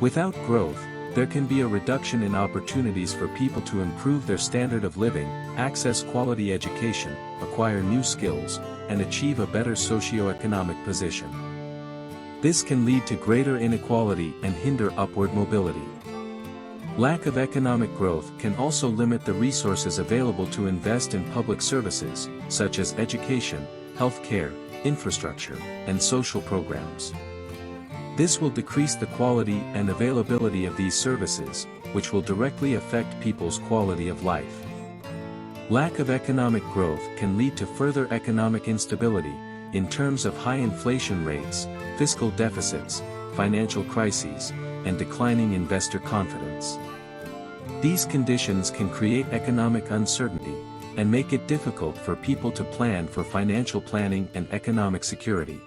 Without growth, there can be a reduction in opportunities for people to improve their standard of living, access quality education, acquire new skills, and achieve a better socio-economic position. This can lead to greater inequality and hinder upward mobility. Lack of economic growth can also limit the resources available to invest in public services, such as education, healthcare, infrastructure, and social programs. This will decrease the quality and availability of these services, which will directly affect people's quality of life. Lack of economic growth can lead to further economic instability, in terms of high inflation rates, fiscal deficits, financial crises, and declining investor confidence. These conditions can create economic uncertainty, and make it difficult for people to plan for financial planning and economic security.